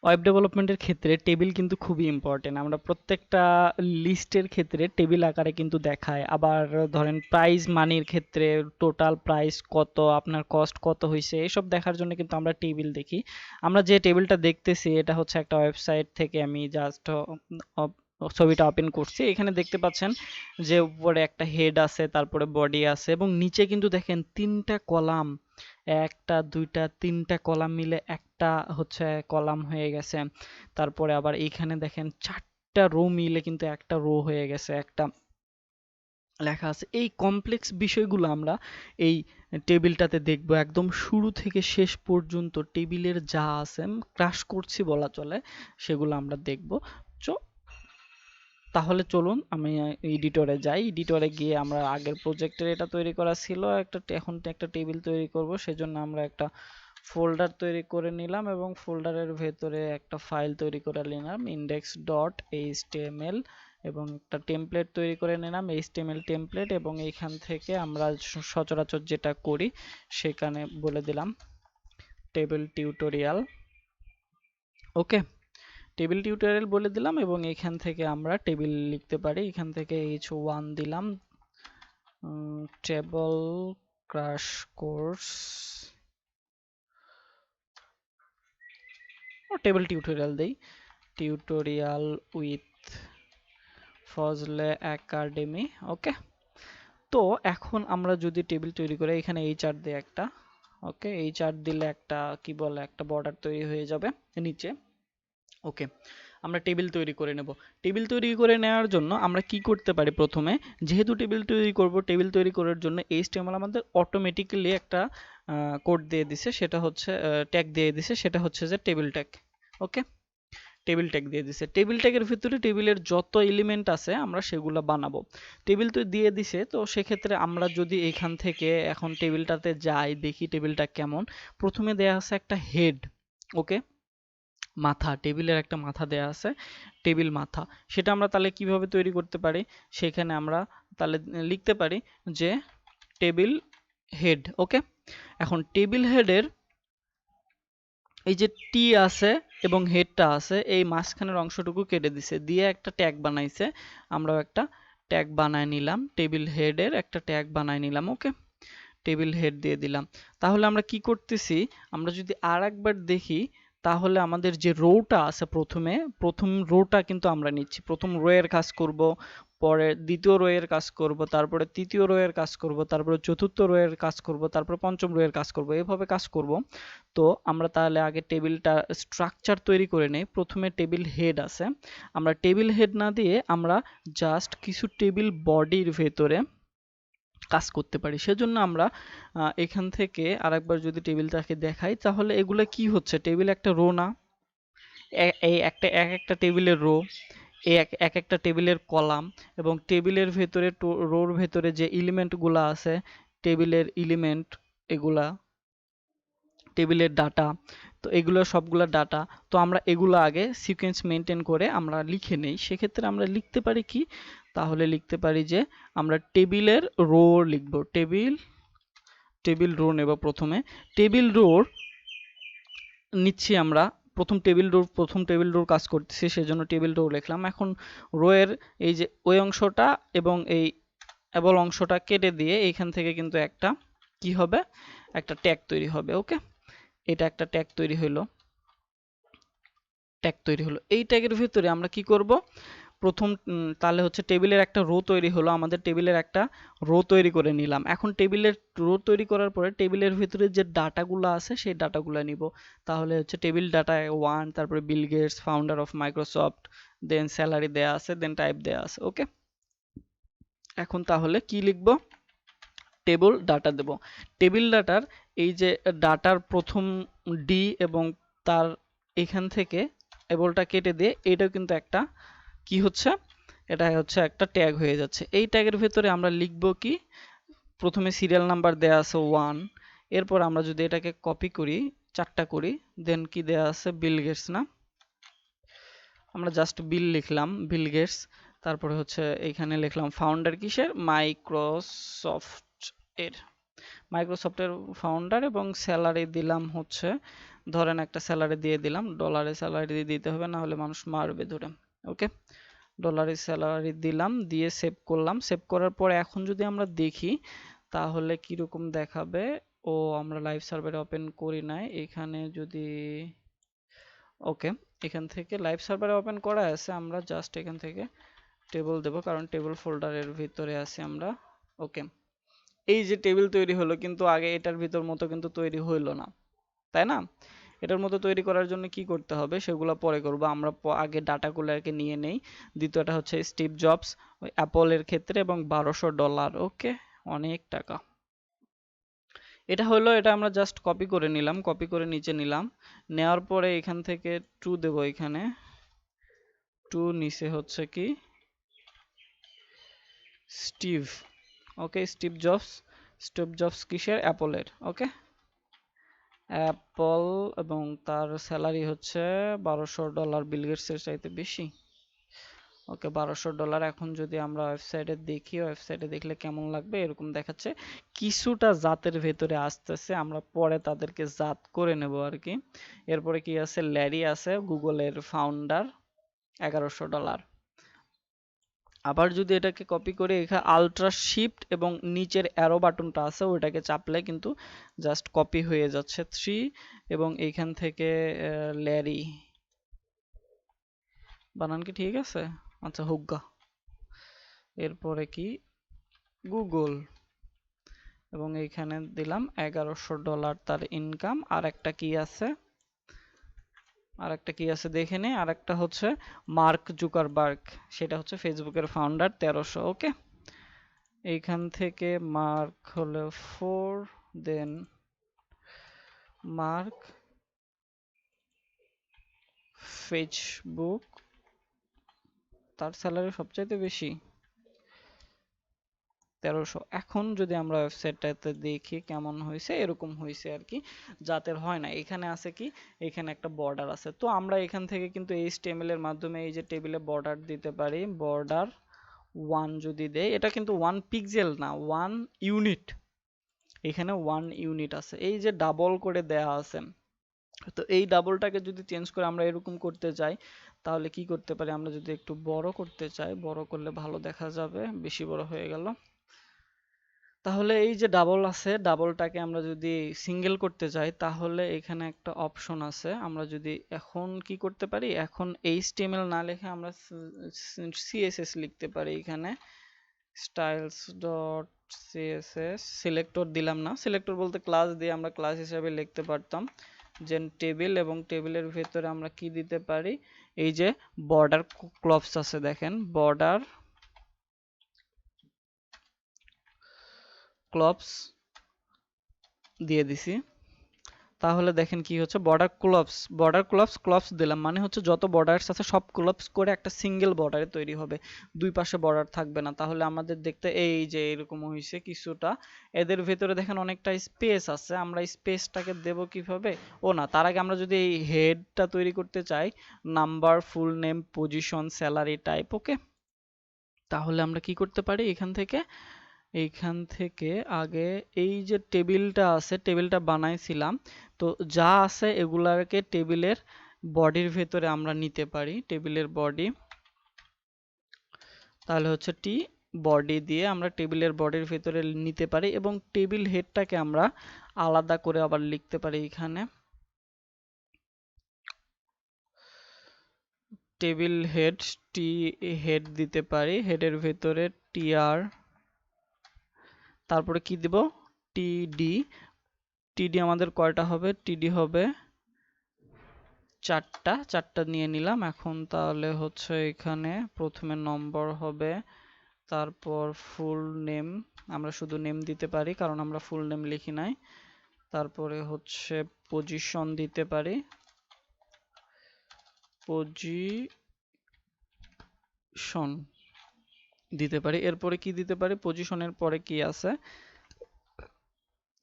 Web ডেভেলপমেন্টের ক্ষেত্রে table কিন্তু খুবই ইম্পর্টেন্ট। আমরা প্রত্যেকটা লিস্টের ক্ষেত্রে টেবিল আকারে কিন্তু দেখায়। আবার ধরেন প্রাইস মানির ক্ষেত্রে টোটাল প্রাইস কত, আপনার কস্ট কত হয়েছে, এসব দেখার জন্য কিন্তু আমরা টেবিল দেখি। আমরা যে টেবিলটা দেখতেছি এটা হচ্ছে একটা ওয়েবসাইট থেকে আমি জাস্ট ছবিটা ওপেন করছি। এখানে দেখতে পাচ্ছেন যে উপরে একটা হেড আছে, তারপরে বডি আছে এবং নিচে কিন্তু দেখেন তিনটা কলাম, একটা দুইটা তিনটা কলাম মিলে একটা হচ্ছে কলাম হয়ে গেছে। তারপরে আবার এইখানে দেখেন চারটা রো মিলে কিন্তু একটা রো হয়ে গেছে, একটা লেখা আছে। এই কমপ্লেক্স বিষয়গুলো আমরা এই টেবিলটাতে দেখব, একদম শুরু থেকে শেষ পর্যন্ত টেবিলের যা আছে ক্রাশ করছি বলা চলে, সেগুলো আমরা দেখব। তো তাহলে চলুন আমি এডিটরে যাই। এডিটরে গিয়ে আমরা আগের প্রজেক্টের এটা তৈরি করা ছিল, এখন একটা টেবিল তৈরি করব। সেজন্য আমরা একটা ফোল্ডার তৈরি করে নিলাম এবং ফোল্ডারের ভেতরে একটা ফাইল তৈরি করে নিলাম index.html এবং একটা টেমপ্লেট তৈরি করে নিলাম html টেমপ্লেট, এবং এইখান থেকে আমরা সচরাচর যেটা করি সেখানে বলে দিলাম টেবিল টিউটোরিয়াল। ওকে, টেবিল টিউটোরিয়াল বলে দিলাম এবং এখান থেকে আমরা টেবিল লিখতে পারি। এখান থেকে h1 দিলাম, table crash course table tutorial দেই, টিউটোরিয়াল উইথ ফজলে একাডেমি। ওকে, তো এখন আমরা যদি টেবিল তৈরি করে এখানে এইচআর দিই একটা, ওকে এইচআর দিলে একটা কি বলে একটা বর্ডার তৈরি হয়ে যাবে নিচে। ওকে, আমরা টেবিল তৈরি করে নেব। টেবিল তৈরি করে নেওয়ার জন্য আমরা কি করতে পারি, প্রথমে যেহেতু টেবিল তৈরি করব, টেবিল তৈরি করার জন্য এইচটিএমএল আমাদের অটোমেটিক্যালি একটা কোড দিয়ে দিছে, সেটা হচ্ছে ট্যাগ দিয়ে দিছে, সেটা হচ্ছে যে টেবিল ট্যাগ। ওকে, টেবিল ট্যাগ দিয়ে দিছে। টেবিল ট্যাগের ভিতরে টেবিলের যত এলিমেন্ট আছে আমরা সেগুলো বানাবো। টেবিল তো দিয়ে দিছে, তো সেক্ষেত্রে আমরা যদি এখান থেকে এখন টেবিলটাতে যাই, দেখি টেবিলটা কেমন। প্রথমে দেয়া আছে একটা হেড, ওকে মাথা, টেবিলের একটা মাথা দেয়া আছে, টেবিল মাথা। সেটা আমরা তাহলে কিভাবে তৈরি করতে পারি, সেখানে আমরা তাহলে লিখতে পারি যে টেবিল হেড। ওকে, এখন টেবিল হেডের এই যে টি আছে এবং হেডটা আছে, এই মাঝখানের অংশটুকু কেটে দিছে, দিয়ে একটা ট্যাগ বানাইছে। আমরাও একটা ট্যাগ বানায় নিলাম, টেবিল হেডের একটা ট্যাগ বানায় নিলাম। ওকে, টেবিল হেড দিয়ে দিলাম। তাহলে আমরা কি করতেছি, আমরা যদি আর একবার দেখি তাহলে আমাদের যে রোটা আছে, প্রথম রোটা কিন্তু আমরা নিচ্ছি, প্রথম রো এর কাজ করব, পরে দ্বিতীয় রো এর কাজ করব, তারপরে তৃতীয় রো এর কাজ করব, তারপরে চতুর্থ রো এর কাজ করব, তারপরে পঞ্চম রো এর কাজ করব, এভাবে কাজ করব। তো আমরা তাহলে আগে টেবিলটা স্ট্রাকচার তৈরি করে নেই। প্রথমে টেবিল হেড আছে, আমরা টেবিল হেড না দিয়ে আমরা জাস্ট কিছু টেবিল বডির ভেতরে কাজ করতে পারি। সেজন্য আমরা এখান থেকে আরেকবার যদি টেবিলটাকে দেখাই তাহলে এগুলা কি হচ্ছে, টেবিল একটা রো না, এই একটা এক একটা টেবিলের রো, এই এক একটা টেবিলের কলাম, এবং টেবিলের ভেতরে রোর ভেতরে যে এলিমেন্ট গুলা আছে, টেবিলের এলিমেন্ট, এগুলা টেবিলের ডাটা। তো এগুলো সবগুলা ডাটা। তো আমরা এগুলো আগে সিকোয়েন্স মেনটেন করে আমরা লিখে নেই। সেক্ষেত্রে আমরা লিখতে পারি কি, তাহলে লিখতে পারি যে আমরা টেবিলের রো লিখব, টেবিল রো নেব। প্রথমে টেবিল রোর নিচ্ছি আমরা, প্রথম টেবিল রোর কাজ করতেছি, সেজন্য টেবিল রো লিখলাম। এখন রো এর এই যে ওই অংশটা এবং এই এবল অংশটা কেটে দিয়ে এইখান থেকে কিন্তু একটা কি হবে, একটা ট্যাগ তৈরি হবে। ওকে, এটা একটা ট্যাগ তৈরি হলো। এই ট্যাগের ভিতরে আমরা কি করব, প্রথম তাহলে হচ্ছে টেবিলের একটা রো তৈরি হলো, আমাদের টেবিলের একটা রো তৈরি করে নিলাম। এখন টেবিলের রো তৈরি করার পরে টেবিলের ভিতরে যে ডাটাগুলো আছে সেই ডাটাগুলো নিব। তাহলে হচ্ছে টেবিল ডাটা 1, তারপরে Bill Gates founder of Microsoft, then salary দেয়া আছে, দেন টাইপ দেয়া আছে। ওকে, এখন তাহলে কি লিখব, টেবিল ডাটা দেব। টেবিল ডাটার এই যে ডাটার প্রথম ডি এবং তার এখান থেকে এবলটা কেটে দিয়ে এটাও কিন্তু একটা কি হচ্ছে, এটা হচ্ছে একটা ট্যাগ হয়ে যাচ্ছে। এই ট্যাগের ভেতরে আমরা লিখব কি, প্রথমে সিরিয়াল নাম্বার দেয়া আছে 1, এরপর আমরা যদি এটাকে কপি করি, চারটা করি, দেন কি দেয়া আছে বিল গেটস না, আমরা জাস্ট বিল লিখলাম, বিল গেটস। তারপরে হচ্ছে এইখানে লিখলাম ফাউন্ডার কিসের, মাইক্রোসফট এর, মাইক্রোসফটের ফাউন্ডার, এবং স্যালারি দিলাম হচ্ছে ধরেন একটা স্যালারি দিয়ে দিলাম, ডলারে স্যালারি দিতে হবে, না হলে মানুষ মারবে ধরে। ওকে, ডলারে স্যালারি দিলাম, দিয়ে সেভ করলাম। সেভ করার পর এখন যদি আমরা দেখি তাহলে কিরকম দেখাবে। ও আমরা লাইভ সার্ভারে ওপেন করি নাই, এখানে যদি ওকে, এখান থেকে লাইভ সার্ভারে ওপেন করা আছে, আমরা জাস্ট এখান থেকে টেবল দেব, কারণ টেবল ফোল্ডারের ভিতরে আছি আমরা। ওকে, এই যে টেবিল তৈরি হলো, কিন্তু আগে এটার ভিতর মতো কিন্তু তৈরি হইলো না, তাই না? এটার মতো তৈরি করার জন্য কি করতে হবে সেগুলো পরে করব, আমরা আগে ডাটাগুলোকে নিয়ে নেই। দ্বিতীয়টা হচ্ছে স্টিভ জবস, ওই অ্যাপলের ক্ষেত্রে, এবং $1200। ওকে, অনেক টাকা। এটা হলো, এটা আমরা জাস্ট কপি করে নিলাম, কপি করে নিচে নিলাম। নেওয়ার পরে এখান থেকে টু দেব, এখানে টু, নিচে হচ্ছে কি স্টিভ। ওকে, স্টিভ জবস। স্টিভ জবস কিসের? অ্যাপলের। ওকে, অ্যাপল, এবং তার স্যালারি হচ্ছে $1200, বিল গেটসের চাইতে বেশি। ওকে, $1200। এখন যদি আমরা ওয়েবসাইটে দেখি, ওয়েবসাইটে দেখলে কেমন লাগবে, এরকম দেখাচ্ছে। কিছুটা জাতের ভেতরে আসতেছে, আমরা পরে তাদেরকে জাত করে নেব আর কি। এরপরে কি আছে? ল্যারি আছে, গুগলের ফাউন্ডার, $1100। আবার যদি এটাকে কপি করে এখানে আল্ট্রা শিফট এবং নিচের অ্যারো বাটনটা আছে ওইটাকে চাপলে কিন্তু জাস্ট কপি হয়ে যাচ্ছে 3, এবং এইখান থেকে ল্যারি, বানান কি ঠিক আছে? আচ্ছা, হুগ্গা। এরপরে কি গুগল, এবং এইখানে দিলাম $1100 তার ইনকাম। আর একটা কি আছে, আর একটা কি আছে দেখে নে, আর একটা হচ্ছে মার্ক জুকারবার্গ, সেটা হচ্ছে ফেসবুকের ফাউন্ডার, 1300। ওকে, এইখান থেকে মার্ক হলো 4, দেন মার্ক ফেসবুক, তার স্যালারি সবচাইতে বেশি, 1300। এখন যদি আমরা ওয়েবসাইটটাতে দেখি কেমন হয়েছে, এরকম হয়েছে আর কি, জাতের হয় না। এখানে আছে কি, এখানে একটা বর্ডার আছে, তো আমরা এখান থেকে কিন্তু HTML এর মাধ্যমে এই যে টেবিলে বর্ডার দিতে পারি। বর্ডার 1 যদি দেই, এটা কিন্তু 1 পিক্সেল না, 1 ইউনিট। এখানে 1 ইউনিট আছে, এই যে ডাবল করে দেয়া আছে। তো এই ডাবলটাকে যদি চেঞ্জ করে আমরা এরকম করতে চাই, তাহলে কি করতে পারি? আমরা যদি একটু বড় করতে চাই, বড় করলে ভালো দেখা যাবে, বেশি বড় হয়ে গেল। তাহলে এই যে ডাবল আছে, ডাবলটাকে আমরা যদি সিঙ্গেল করতে চাই, তাহলে এখানে একটা অপশন আছে। আমরা যদি এখন কি করতে পারি, এখন HTML না লিখে আমরা CSS লিখতে পারি। এখানে styles ডট css সিলেক্টর দিলাম না, সিলেক্টর বলতে ক্লাস দিয়ে আমরা ক্লাস হিসাবে লিখতে পারতাম। যেন টেবিল, এবং টেবিলের ভেতরে আমরা কি দিতে পারি, এই যে বর্ডার ক্লপস আছে, দেখেন বর্ডার ক্লপস দিয়ে দিছি। তাহলে দেখেন কি হচ্ছে, বর্ডার ক্লপস, বর্ডার ক্লপস, ক্লপস দিলাম মানে হচ্ছে যত বর্ডারস আছে সব ক্লপস করে একটা সিঙ্গেল বর্ডারে তৈরি হবে, দুই পাশে বর্ডার থাকবে না। তাহলে আমাদের দেখতে এই যে এরকম হয়েছে কিছুটা। এদের ভেতরে দেখেন অনেকটা স্পেস আছে, আমরা স্পেসটাকে দেব কিভাবে? ও না, তার আগে আমরা যদি এই হেডটা তৈরি করতে চাই, number, full name, position, salary type. Okay, তাহলে আমরা কি করতে পারি, এইখান থেকে আগে এই যে টেবিলটা আছে, টেবিলটা বানাইছিলাম, তো যা আছে এগুলাকে টেবিলের বডির ভেতরে আমরা নিতে পারি, টেবিলের বডি। তাহলে হচ্ছে টি বডি দিয়ে আমরা টেবিলের বডির ভেতরে নিতে পারি, এবং টেবিল হেডটাকে আমরা আলাদা করে আবার লিখতে পারি। এখানে টেবিল হেড, টি হেড দিতে পারি, হেডের ভেতরে টিআর, তারপরে কি দিব, টিডি। টিডি আমাদের কয়টা হবে? টিডি হবে চারটা নিয়ে নিলাম। এখন তাহলে হচ্ছে এখানে প্রথমে নম্বর হবে, তারপর ফুল নেম, আমরা শুধু নেম দিতে পারি কারণ আমরা ফুল নেম লিখি নাই। তারপরে হচ্ছে পজিশন দিতে পারি, পজিশন দিতে পারি। এরপরে কি দিতে পারি, পজিশনের পরে কি আছে,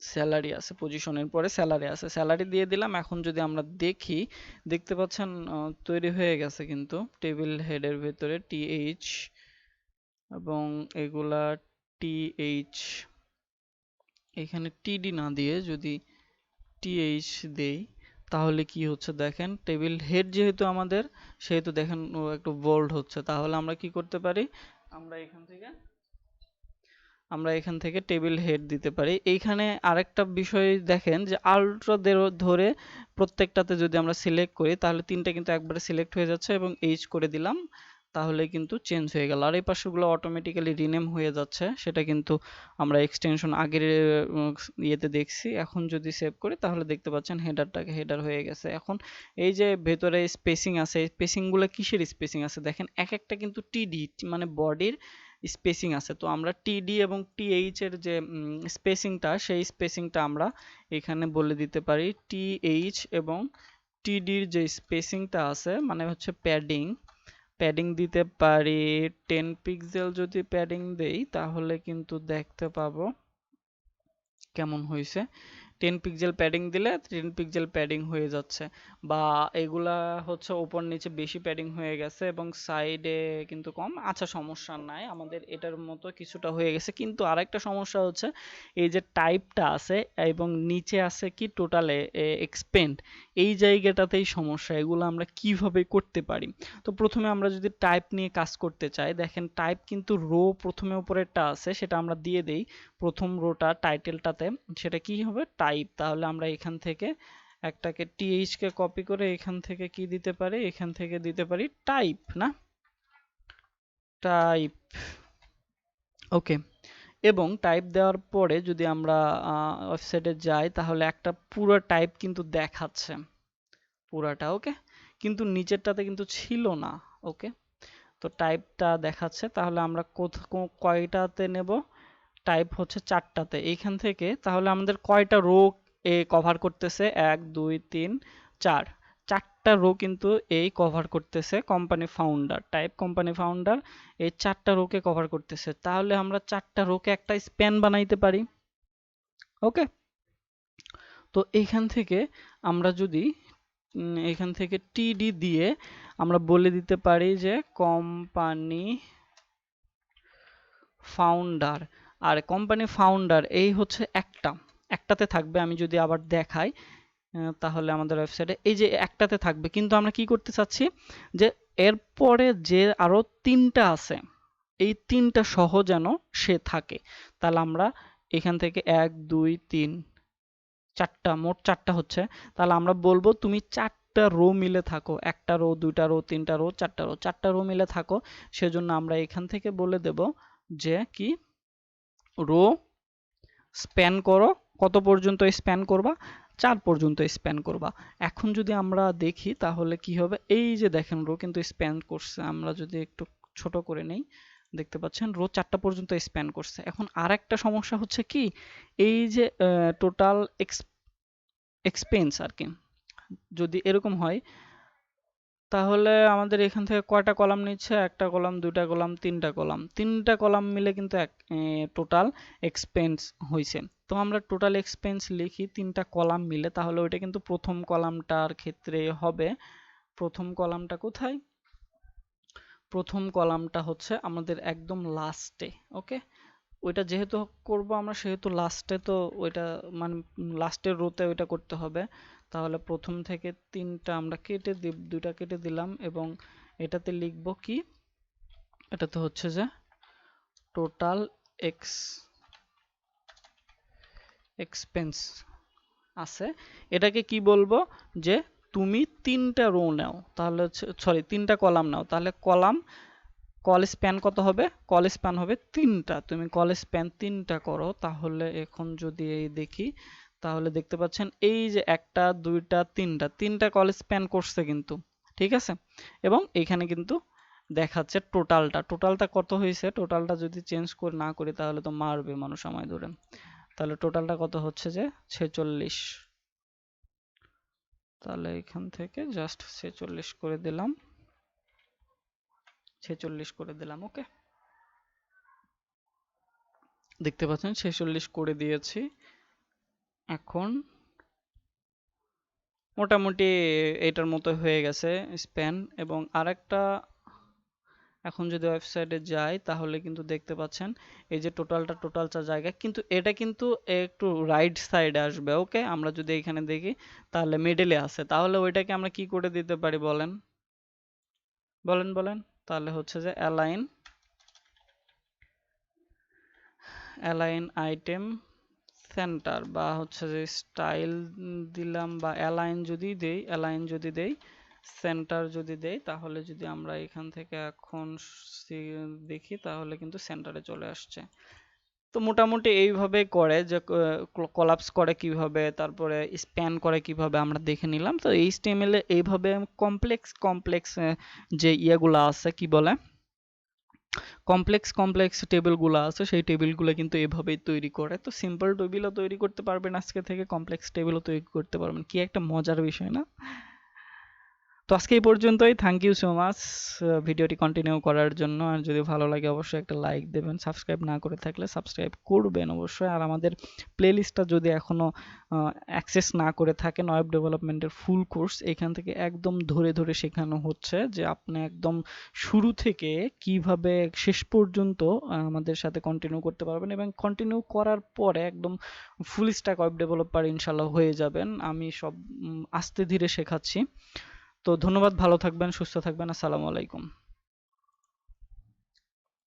স্যালারি আছে, পজিশনের পরে স্যালারি আছে, স্যালারি দিয়ে দিলাম। এখন যদি আমরা দেখি, দেখতে পাচ্ছেন তৈরি হয়ে গেছে কিন্তু টেবিল হেডের ভেতরে টিএইচ, এবং এগুলা টিএইচ, এখানে টিডি না দিয়ে যদি টিএইচ দেই, তাহলে কি হচ্ছে দেখেন, টেবিল হেড যেহেতু আমাদের, সেহেতু দেখেন ও একটু বোল্ড হচ্ছে। তাহলে আমরা কি করতে পারি, আমরা এখান থেকে টেবিল হেড দিতে পারি। এইখানে আরেকটা বিষয় দেখেন যে আল্ট্রা ধরে প্রত্যেকটাতে যদি আমরা সিলেক্ট করি তাহলে তিনটা কিন্তু একবারে সিলেক্ট হয়ে যাচ্ছে, এবং এইচ করে দিলাম তাহলে কিন্তু চেঞ্জ হয়ে গেল। আর এই পাশেগুলো অটোমেটিক্যালি রিনেম হয়ে যাচ্ছে, সেটা কিন্তু আমরা এক্সটেনশন আগের ইয়েতে দেখছি। এখন যদি সেভ করি তাহলে দেখতে পাচ্ছেন হেডারটাকে হেডার হয়ে গেছে। এখন এই যে ভেতরে স্পেসিং আছে, এই স্পেসিংগুলো কিসের স্পেসিং আছে দেখেন, এক একটা কিন্তু টিডি মানে বডির স্পেসিং আছে। তো আমরা টিডি এবং টিএইচ এর যে স্পেসিংটা, সেই স্পেসিংটা আমরা এখানে বলে দিতে পারি। টিএইচ এবং টিডির যে স্পেসিংটা আছে মানে হচ্ছে প্যাডিং, প্যাডিং দিতে পারি 10 পিক্সেল। যদি প্যাডিং দেই তাহলে কিন্তু দেখতে পাবো কেমন হয়েছে। 10 পিক্সেল প্যাডিং দিলে 10 পিক্সেল প্যাডিং হয়ে যাচ্ছে, বা এগুলা হচ্ছে উপর নিচে বেশি প্যাডিং হয়ে গেছে এবং সাইডে কিন্তু কম। আচ্ছা সমস্যা নাই, আমাদের এটার মতো কিছুটা হয়ে গেছে। কিন্তু আরেকটা সমস্যা হচ্ছে এই যে টাইপটা আছে এবং নিচে আছে কি টোটালে এক্সপেন্ড, এই জায়গাটাতেই সমস্যা। এগুলো আমরা কিভাবে করতে পারি? তো প্রথমে আমরা যদি টাইপ নিয়ে কাজ করতে চাই, দেখেন টাইপ কিন্তু রো প্রথমে উপরেরটা আছে সেটা আমরা দিয়ে দেই প্রথম রোটা টাইটেলটাতে, সেটা কি হবে টাইপ। তাহলে আমরা এখান থেকে একটাকে টিএইচ কে কপি করে এখান থেকে কি দিতে পারি, এখান থেকে দিতে পারি টাইপ, না টাইপ। ওকে, এবং টাইপ দেওয়ার পরে যদি আমরা ওয়েবসাইটে যাই তাহলে একটা পুরো টাইপ কিন্তু দেখাচ্ছে পুরাটা। ওকে, কিন্তু নিচেরটাতে কিন্তু ছিল না। ওকে, তো টাইপটা দেখাচ্ছে। তাহলে আমরা কয়টাতে নেব, টাইপ হচ্ছে 4টাতে। এইখান থেকে তাহলে আমাদের কয়টা রো এ কভার করতেছে, 1 2 3 4, 4টা রো কিন্তু এই কভার করতেছে company founder, type company founder এই 4টা রোকে কভার করতেছে। তাহলে আমরা 4টা রোকে একটা স্প্যান বানাইতে পারি। ওকে, তো এইখান থেকে আমরা যদি এখান থেকে টিডি দিয়ে আমরা বলে দিতে পারি যে কোম্পানি ফাউন্ডার। আর কোম্পানি ফাউন্ডার এই হচ্ছে একটাতে থাকবে। আমি যদি আবার দেখাই তাহলে আমাদের ওয়েবসাইটে এই যে একটাতে থাকবে, কিন্তু আমরা কি করতে চাচ্ছি যে এরপরে যে আরো 3টা আছে এই 3টা সহ যেন সে থাকে। তাহলে আমরা এখান থেকে 1 2 3 4টা, মোট 4টা হচ্ছে। তাহলে আমরা বলবো তুমি 4টা রো মিলে থাকো, একটা রো, দুইটা রো, তিনটা রো, 4টা রো, 4টা রো মিলে থাকো। সেজন্য আমরা এখান থেকে বলে দেব যে কি রো স্প্যান করো, কত পর্যন্ত স্প্যান করবা, 4 পর্যন্ত স্প্যান করবা। এখন যদি আমরা দেখি তাহলে কি হবে, এই যে দেখেন রো কিন্তু স্প্যান করছে। আমরা যদি একটু ছোট করে নেই দেখতে পাচ্ছেন রো 4টা পর্যন্ত স্প্যান করছে। এখন আরেকটা সমস্যা হচ্ছে কি, এই যে টোটাল এক্সপেন্স আর কি, যদি এরকম হয় তাহলে আমাদের এখান থেকে কয়টা কলাম নিচ্ছে, একটা কলাম, দুইটা কলাম, তিনটা কলাম মিলে কিন্তু টোটাল এক্সপেন্স হয়েছে। তো আমরা টোটাল এক্সপেন্স লিখি 3টা কলাম মিলে, তাহলে ওইটা কিন্তু প্রথম কলামটার ক্ষেত্রে হবে। প্রথম কলামটা কোথায়, প্রথম কলামটা হচ্ছে আমাদের একদম লাস্টে। ওকে, ওইটা যেহেতু করব আমরা সেহেতু লাস্টে, তো ওইটা মানে লাস্টের রোতে ওইটা করতে হবে। তাহলে প্রথম থেকে 3টা আমরা কেটে দিই, 2টা কেটে দিলাম, এবং এটাতে লিখব কি, এটাতে হচ্ছে যে টোটাল এক্সপেন্স আছে। এটাকে কি বলবো যে তুমি 3টা রো নাও, তাহলে সরি 3টা কলাম নাও, তাহলে কল স্প্যান কত হবে, কল স্প্যান হবে 3টা। তুমি কল স্প্যান 3টা করো, তাহলে এখন যদি এই দেখি তাহলে দেখতে পাচ্ছেন এই যে একটা, দুইটা, তিনটা কল স্প্যান করছে কিন্তু, ঠিক আছে। এবং এখানে কিন্তু দেখাচ্ছে টোটালটা কত হয়েছে। টোটালটা যদি চেঞ্জ করে না করি তাহলে তো মারবে মানুষ আমায় ধরে। তাহলে টোটালটা কত হচ্ছে যে 46। তাহলে এখান থেকে জাস্ট 46 করে দিলাম, 46 করে দিলাম। ওকে, দেখতে পাচ্ছেন 46 করে দিয়েছি। এখন মোটামুটি এটার মতো হয়ে গেছে স্প্যান। এবং আরেকটা এখন যদি ওয়েবসাইটে যাই তাহলে কিন্তু দেখতে পাচ্ছেন এই যে টোটালটা জায়গা, কিন্তু এটা কিন্তু একটু রাইট সাইডে আসবে। ওকে, আমরা যদি এখানে দেখি তাহলে মিডলে আছে, তাহলে ওইটাকে আমরা কি করে দিতে পারি বলেন বলেন বলেন তাহলে হচ্ছে যে অ্যালাইন আইটেম সেন্টার, বা হচ্ছে যে স্টাইল দিলাম, বা অ্যালাইন যদি দেই সেন্টার যদি দেই, তাহলে যদি আমরা এখান থেকে এখন দেখি তাহলে কিন্তু সেন্টারে চলে আসছে। তো মোটামুটি এইভাবে করে যে কোলাপস করে কিভাবে, তারপরে স্প্যান করে কিভাবে আমরা দেখে নিলাম। তো এইচটিএমএল এ এইভাবে কমপ্লেক্স যে ইয়েগুলা আছে কি বলে, কমপ্লেক্স টেবিলগুলো আছে, সেই টেবিলগুলো কিন্তু এভাবেই তৈরি করে। তো সিম্পল টেবিলও তৈরি করতে পারবেন আজকে থেকে, কমপ্লেক্স টেবিলও তৈরি করতে পারবেন। কি একটা মজার বিষয় না? তো আজকে এই পর্যন্তই। থ্যাংক ইউ সো মাচ ভিডিওটি কন্টিনিউ করার জন্য। আর যদি ভালো লাগে অবশ্যই একটা লাইক দেবেন, সাবস্ক্রাইব না করে থাকলে সাবস্ক্রাইব করবেন অবশ্যই। আর আমাদের প্লেলিস্টটা যদি এখনো অ্যাক্সেস না করে থাকেন, ওয়েব ডেভেলপমেন্টের ফুল কোর্স এখান থেকে একদম ধরে ধরে শেখানো হচ্ছে, যে আপনি একদম শুরু থেকে কিভাবে শেষ পর্যন্ত আমাদের সাথে কন্টিনিউ করতে পারবেন, এবং কন্টিনিউ করার পরে একদম ফুল স্ট্যাক ওয়েব ডেভেলপার ইনশাল্লাহ হয়ে যাবেন। আমি সব আস্তে ধীরে শেখাচ্ছি। তো ধন্যবাদ, ভালো থাকবেন, সুস্থ থাকবেন, আসসালামু আলাইকুম।